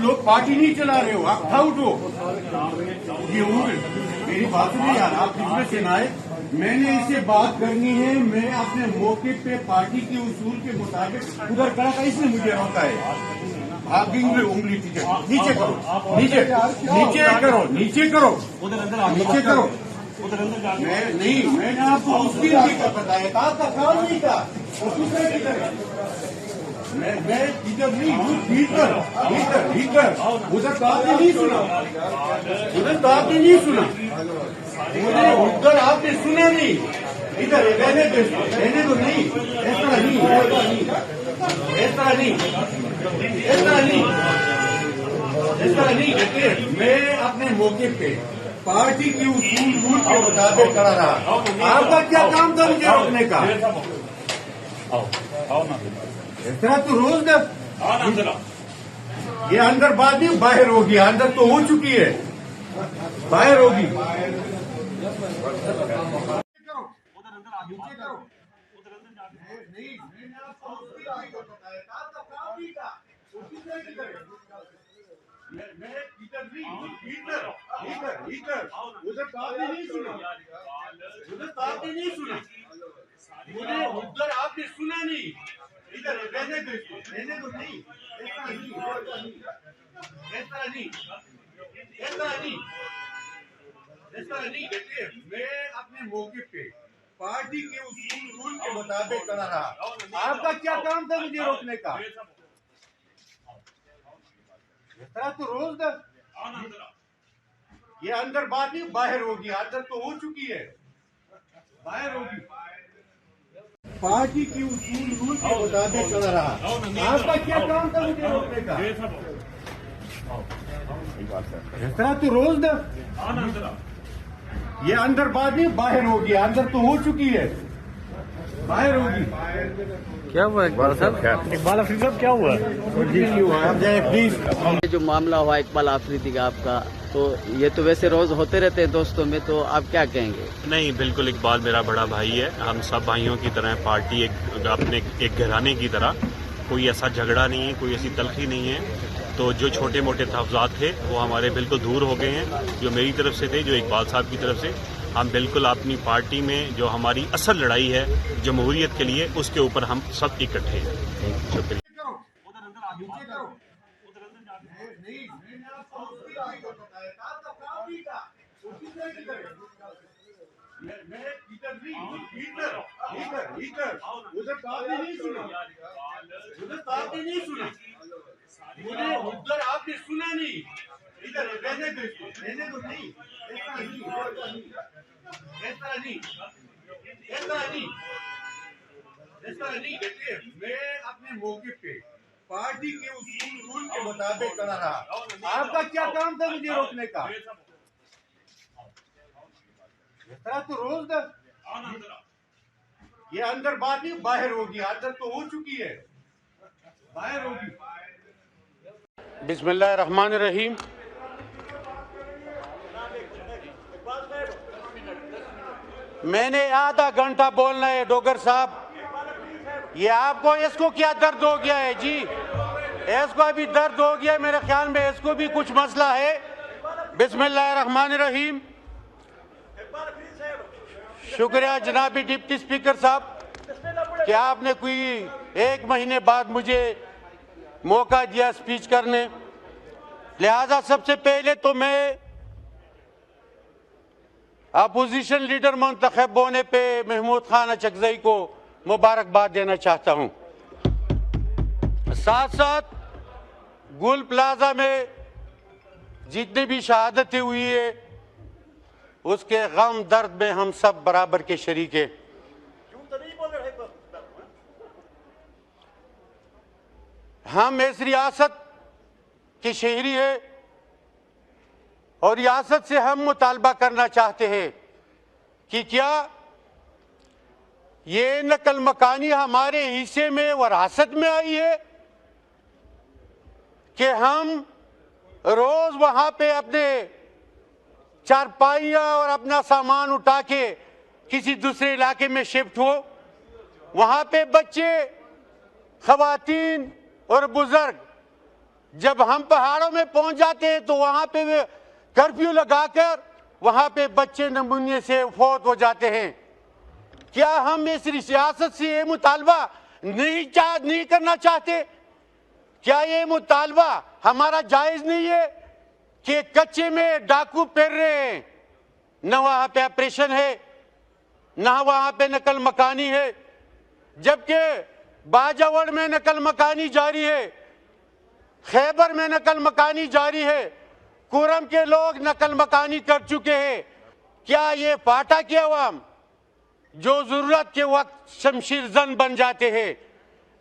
लोग पार्टी नहीं चला रहे हो, आप था उठो। ये मेरी बात सुनिए यार, आप इसमें से ना आए। मैंने इससे बात करनी है, मैं अपने मौके पे पार्टी के उसूल के मुताबिक उधर खड़ा था, इसने मुझे रोका है। आप उंगली नीचे करो, नीचे करो, नीचे करो, नीचे करो। मैं नहीं, मैंने आपको उस दिन भी बताया था, आपका काम नहीं था। मैं इधर नहीं, भीतर उधर तो आपने नहीं सुना, उधर तो आपने नहीं सुना, मुझे उधर आपने सुना नहीं। इधर रहने दो नहीं, इस तरह नहीं, देखिए मैं अपने मौके पे पार्टी की उसूल रूल के मुताबिक खड़ा रहा। आपका क्या काम था मुझे रोकने का? इस तरह तो रोज ये अंदर बात नहीं, बाहर होगी। अंदर तो हो चुकी है, बाहर होगी। मैं इधर उधर तो आपने नहीं सुना, मुझे उधर आपने सुना नहीं। इधर रहने दो नहीं, ऐसा नहीं। देखिए मैं अपने मौके पे पार्टी के उसूल रूल के मुताबिक खड़ा रहा। आपका क्या काम था मुझे रोकने का? इस तरह तो रोज ये अंदर बात नहीं, बाहर होगी। अंदर तो हो चुकी है, बाहर होगी। पार्टी की उसूल रूल के मुताबिक चल रहा। आपका क्या काम था मुझे रोकने का? इस तरह तो रोज ये अंदर बात नहीं, बाहर होगी। अंदर तो हो चुकी है, बाहर होगी। क्या हुआ इकबाल साहब? इकबाल आफरीदी साहब क्या हुआ? प्लीज। जो मामला हुआ इकबाल आफरीदी का आपका, तो ये तो वैसे रोज होते रहते हैं दोस्तों में, तो आप क्या कहेंगे? नहीं, बिल्कुल इकबाल मेरा बड़ा भाई है। हम सब भाइयों की तरह, पार्टी अपने एक घराने की तरह। कोई ऐसा झगड़ा नहीं है, कोई ऐसी तलखी नहीं है। तो जो छोटे मोटे तहफ़्ज़ात थे वो हमारे बिल्कुल दूर हो गए हैं, जो मेरी तरफ से थे, जो इकबाल साहब की तरफ से। हम बिल्कुल अपनी पार्टी में जो हमारी असल लड़ाई है जमहूरियत के लिए, उसके ऊपर हम सब इकट्ठे हैं। शुक्रिया। उधर तो आपने नहीं सुना, मुझे उधर आपने सुना नहीं। इधर रहने दो नहीं, ऐसा नहीं। देखिए मैं अपने मौके पे पार्टी के उसूल रूल के मुताबिक खड़ा रहा। आपका क्या काम था मुझे रोकने का? इस तरह तो रोज ये अंदर बात नहीं, बाहर होगी। अंदर तो हो चुकी है, बाहर होगी। बिस्मिल्लाहिर्रहमानिर्रहीम। मैंने आधा घंटा बोलना है डोगर साहब। ये आपको, इसको क्या दर्द हो गया है जी? इसको अभी दर्द हो गया, मेरे ख्याल में इसको भी कुछ मसला है। बिस्मिल्लाहिर्रहमानिर्रहीम। शुक्रिया जनाबी डिप्टी स्पीकर साहब कि आपने कोई 1 महीने बाद मुझे मौका दिया स्पीच करने। लिहाजा सबसे पहले तो मैं अपोजिशन लीडर मुंतखब होने पे महमूद खान अचकजई को मुबारकबाद देना चाहता हूं। साथ साथ गुल प्लाजा में जितनी भी शहादतें हुई है, उसके गम दर्द में हम सब बराबर के शरीक हैं। हम इस रियासत के शहरी है और रियासत से हम मुतालबा करना चाहते हैं कि क्या ये नकल मकानी हमारे हिस्से में वरासत में आई है कि हम रोज वहां पे अपने चारपाइयां और अपना सामान उठा के किसी दूसरे इलाके में शिफ्ट हो, वहां पे बच्चे, खवातीन और बुजुर्ग जब हम पहाड़ों में पहुंच जाते हैं तो वहां पे वे कर्फ्यू लगाकर वहां पे बच्चे नमूने से फौत हो जाते हैं। क्या हम इस सियासत से ये मुतालबा नहीं करना चाहते? क्या ये मुतालबा हमारा जायज नहीं है कि कच्चे में डाकू फिर रहे हैं, न वहां पे ऑपरेशन है, न वहां पे नकल मकानी है, जबकि बाजावर में नकल मकानी जारी है, खैबर में नकल मकानी जारी है, कुरम के लोग नकल मकानी कर चुके हैं। क्या ये फाटा के अवाम जो जरूरत के वक्त शमशीर जन बन जाते हैं,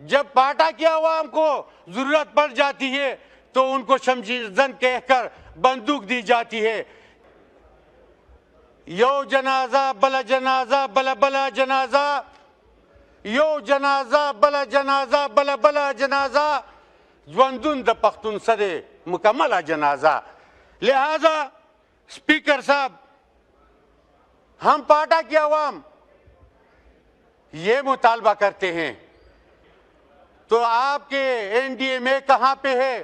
जब पाटा के अवाम को जरूरत पड़ जाती है तो उनको शमशीर जन कहकर बंदूक दी जाती है? यो जनाजा बला जनाजा बला बला जनाजा, यो जनाजा बला जनाजा बला बला जनाजा, ज्वंदुन द पख्तून सदे मुकम्मल जनाजा। लिहाजा स्पीकर साहब, हम पाटा की अवाम ये मुतालबा करते हैं, तो आपके एनडीए में कहां पे है?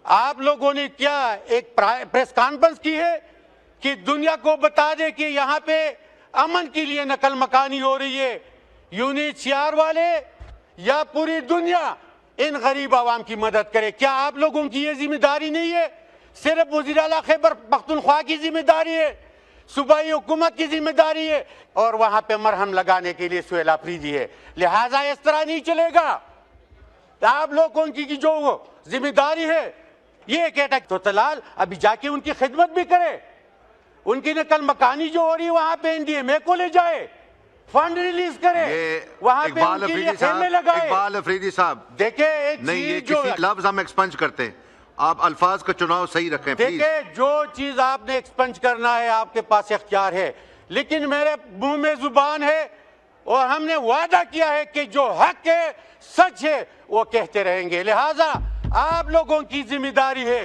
आप लोगों ने क्या एक प्रेस कॉन्फ्रेंस की है कि दुनिया को बता दे कि यहां पे अमन के लिए नकल मकानी हो रही है? यूनिसीआर वाले या पूरी दुनिया इन गरीब आवाम की मदद करे? क्या आप लोगों की ये जिम्मेदारी नहीं है? सिर्फ वज़ीर आला खैबर पख्तूनख्वा की जिम्मेदारी है, सूबाई हुकूमत की जिम्मेदारी है, और वहां पे मरहम लगाने के लिए सुहेल अफरीदी है। लिहाजा इस तरह नहीं चलेगा। आप लोगों की जो जिम्मेदारी है ये कहता तो तलाल अभी जाके उनकी खिदमत भी करे, उनकी नकल मकानी जो हो रही है वहां पे एनडीएमए को ले जाए, फंड रिलीज करे, वहां पे उनके लिए खेमे लगाए। इकबाल अफरीदी साहब, देखे एक नहीं, ये चीज जो किसी लफ्ज हम एक्सपंज करते हैं, आप अल्फाज का चुनाव सही रखें प्लीज। देखिए, जो चीज आपने एक्सपंज करना है आपके पास इख्तियार है, लेकिन मेरे मुंह में जुबान है और हमने वादा किया है कि जो हक है सच है वो कहते रहेंगे। लिहाजा आप लोगों की जिम्मेदारी है,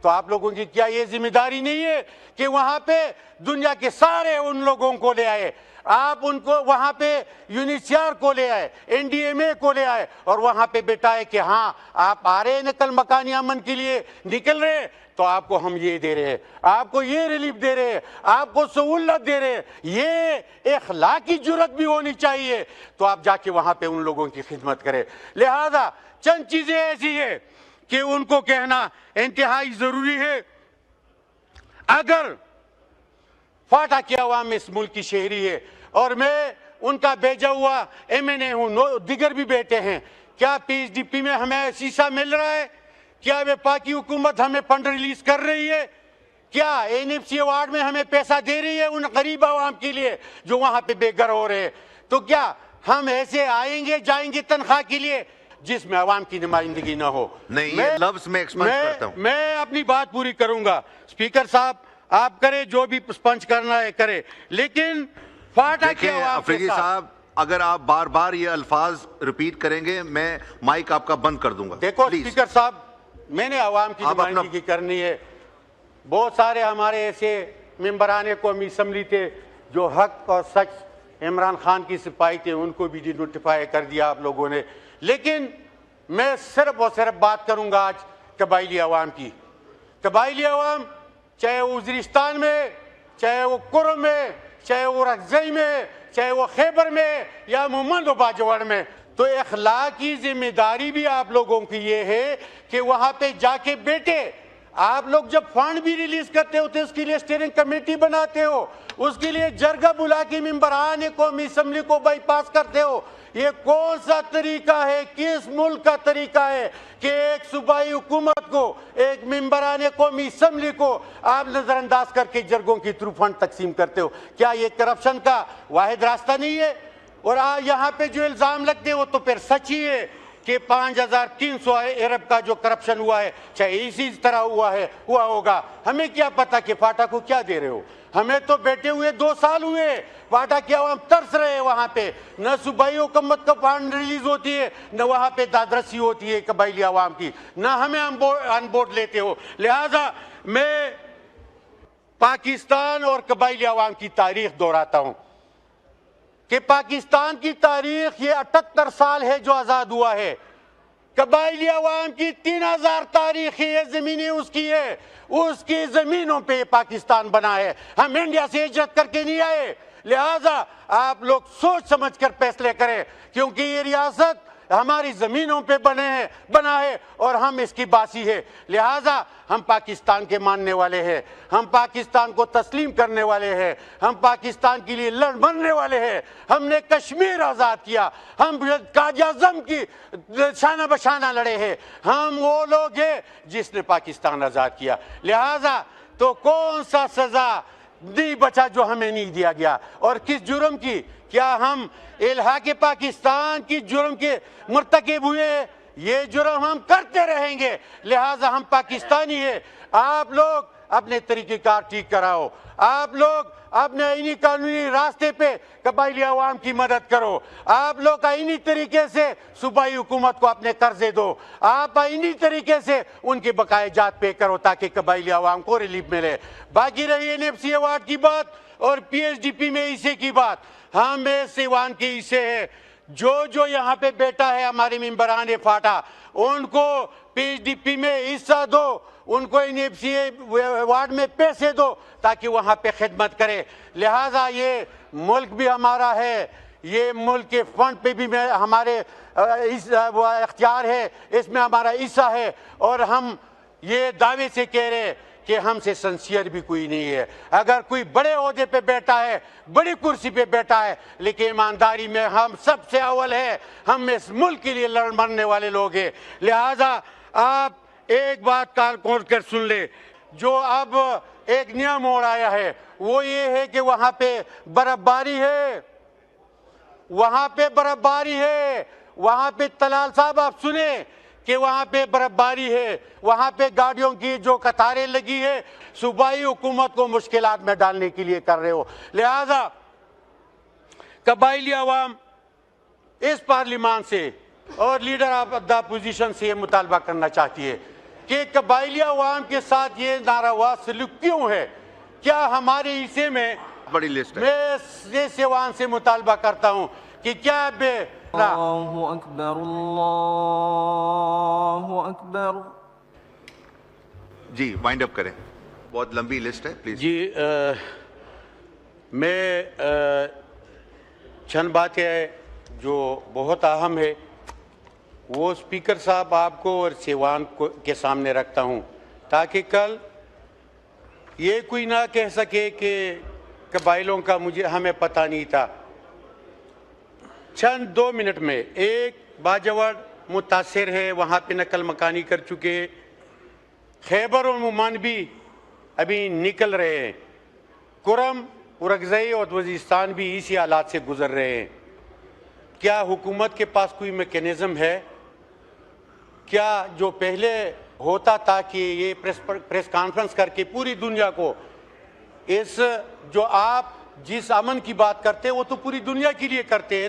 तो आप लोगों की क्या ये जिम्मेदारी नहीं है कि वहां पे दुनिया के सारे उन लोगों को ले आए, आप उनको वहां पे यूनिसीआर को ले आए, एनडीएमए को ले आए और वहां पे बिठाए कि हाँ आप आ रहे नकल मकानी अमन के लिए निकल रहे, तो आपको हम ये दे रहे हैं, आपको ये रिलीफ दे रहे हैं, आपको सहूलत दे रहे हैं। ये इखलाकी जुर्रत भी होनी चाहिए, तो आप जाके वहां पे उन लोगों की खिदमत करें। लिहाजा चंद चीजें ऐसी है कि उनको कहना इंतहाई जरूरी है। अगर फाटा की अवाम इस मुल्क की शहरी है और मैं उनका भेजा हुआ एमएनए हूं, दिगर भी बेटे हैं, क्या पीएचडीपी में हमें शीशा मिल रहा है? क्या वफाकी हुकूमत हमें फंड रिलीज कर रही है? क्या एनएफसी अवार्ड में हमें पैसा दे रही है उन गरीब आवाम के लिए जो वहां पे बेघर हो रहे हैं? तो क्या हम ऐसे आएंगे जाएंगे तनख्वाह के लिए जिसमें आवाम की नुमाइंदगी ना हो? नहीं, ये लफ्ज में एक्सपंज करता हूं। मैं अपनी बात पूरी करूंगा। स्पीकर साहब आप करे जो भी स्पंज करना है करे, लेकिन फाटा के अवाम अफरीदी साहब, अगर आप बार बार ये अल्फाज रिपीट करेंगे मैं माइक आपका बंद कर दूंगा। देखो स्पीकर साहब, मैंने आवाम की नुमाइंदगी करनी है। बहुत सारे हमारे ऐसे मेंबरान कौमी असम्बली थे जो हक और सच इमरान खान की सिपाही थे, उनको भी डिनोटिफाई कर दिया आप लोगों ने। लेकिन मैं सिर्फ और सिर्फ बात करूंगा आज कबायली अवाम की। कबायली अवाम चाहे वो वज़ीरिस्तान में, चाहे वो कुर्म में, चाहे वो रखजई में, चाहे वो खैबर में या मोहम्मद बाजवाड़ में, तो अखलाकी जिम्मेदारी भी आप लोगों की ये है कि वहां पे जाके बेटे आप लोग जब फंड भी रिलीज करते हो तो उसके लिए स्टीयरिंग कमेटी बनाते हो, उसके लिए जरगा बुला के मेंबरान कौमी असम्बली को बाईपास करते हो। ये कौन सा तरीका है, किस मुल्क का तरीका है कि एक सूबाई हुकूमत को, एक मेंबरान कौमी असम्बली को आप नजरअंदाज करके जरगों की थ्रू फंड तकसीम करते हो? क्या ये करप्शन का वाहिद रास्ता नहीं है? और यहाँ पे जो इल्जाम लगते हो तो फिर सच ही है कि 5300 अरब का जो करप्शन हुआ है, चाहे इसी तरह हुआ होगा। हमें क्या पता कि फाटा को क्या दे रहे हो? हमें तो बैठे हुए 2 साल हुए, फाटा की आवाम तरस रहे हैं। वहां पे न सूबाई हुकूमत का फंड रिलीज होती है, न वहां पे दादरसी होती है कबायली आवाम की, न हमें अनबोर्ड लेते हो। लिहाजा मैं पाकिस्तान और कबायली आवाम की तारीख दोहराता हूं कि पाकिस्तान की तारीख ये 78 साल है जो आजाद हुआ है। कबाइली अवाम की 3000 तारीखी ज़मीनें उसकी है, उसकी ज़मीनों पे पाकिस्तान बना है। हम इंडिया से हिजरत करके नहीं आए। लिहाजा आप लोग सोच समझ कर फैसले करें, क्योंकि ये रियासत हमारी ज़मीनों पे बना है और हम इसकी बासी है। लिहाजा हम पाकिस्तान के मानने वाले हैं, हम पाकिस्तान को तस्लीम करने वाले हैं, हम पाकिस्तान के लिए लड़ मरने वाले हैं। हमने कश्मीर आज़ाद किया, हम काज़ाज़म की शाना बशाना लड़े हैं। हम वो लोग हैं जिसने पाकिस्तान आज़ाद किया। लिहाजा तो कौन सा सज़ा नहीं बचा जो हमें नहीं दिया गया, और किस जुर्म की? क्या हम इल्हाक़े पाकिस्तान की जुर्म के मुर्तकिब हुए? ये जुर्म हम करते रहेंगे। लिहाजा हम पाकिस्तानी हैं। आप लोग अपने तरीक़ेकार ठीक कराओ, आप लोग अपने आईनी कानूनी रास्ते पे कबाइली अवाम की मदद करो, आप लोग आईनी तरीके से सूबाई हुकूमत को अपने कर्जे दो, आप आईनी तरीके से उनके बकाये जात पे करो ताकि कबाइली अवाम को रिलीफ मिले। बाकी रही NFC अवार्ड की बात और PHDP में हिस्से की बात, हम सिवान के हिस्से है। जो यहाँ पे बैठा है हमारे मेंबरान फाटा, उनको PHDP में हिस्सा दो, उनको NFC अवार्ड में पैसे दो ताकि वहाँ पे खिदमत करे। लिहाजा ये मुल्क भी हमारा है, ये मुल्क के फंड पे भी हमारे इख्तियार है, इसमें हमारा हिस्सा है। और हम ये दावे से कह रहे हैं कि हमसे सिंसियर भी कोई नहीं है। अगर कोई बड़े ओहदे पे बैठा है, बड़ी कुर्सी पे बैठा है, लेकिन ईमानदारी में हम सबसे अव्वल है, हम इस मुल्क के लिए लड़ मरने वाले लोग हैं। लिहाजा आप एक बात कान खोल कर सुन ले, जो अब एक नया मोड़ आया है वो ये है कि वहाँ पे बर्फबारी है, वहाँ पे बर्फबारी है, वहाँ पे तलाल साहब आप सुने कि वहाँ पे बर्फबारी है, वहाँ पे गाड़ियों की जो कतारें लगी है, सूबाई हुकूमत को मुश्किलात में डालने के लिए कर रहे हो। लिहाजा कबाइली अवाम इस पार्लियामान से और लीडर ऑफ द अपोजिशन से ये मुतालबा करना चाहती है कि कबाइली अवाम के साथ ये नारावा सलूक क्यों है? क्या हमारे हिस्से में बड़ी लिस्ट है। मैं ये सिवान से मुतालबा करता हूँ कि क्या अल्लाहु अकबर, अल्लाहु अकबर। जी वाइंड अप करें, बहुत लंबी लिस्ट है, प्लीज। जी मैं चंद बातें जो बहुत अहम है वो स्पीकर साहब आपको और सिवान के सामने रखता हूँ, ताकि कल ये कोई ना कह सके कि कबाइलों का हमें पता नहीं था। चंद 2 मिनट में, एक बाजवड़ मुतासिर है, वहाँ पे नकल मकानी कर चुके, खैबर और मुमान भी अभी निकल रहे हैं, कुरम उरगज़ई और वज़ीरिस्तान भी इसी हालात से गुजर रहे हैं। क्या हुकूमत के पास कोई मैकेनिज़्म है? क्या जो पहले होता था कि ये प्रेस कॉन्फ्रेंस करके पूरी दुनिया को इस जो आप जिस अमन की बात करते हैं वो तो पूरी दुनिया के लिए करते हैं, तो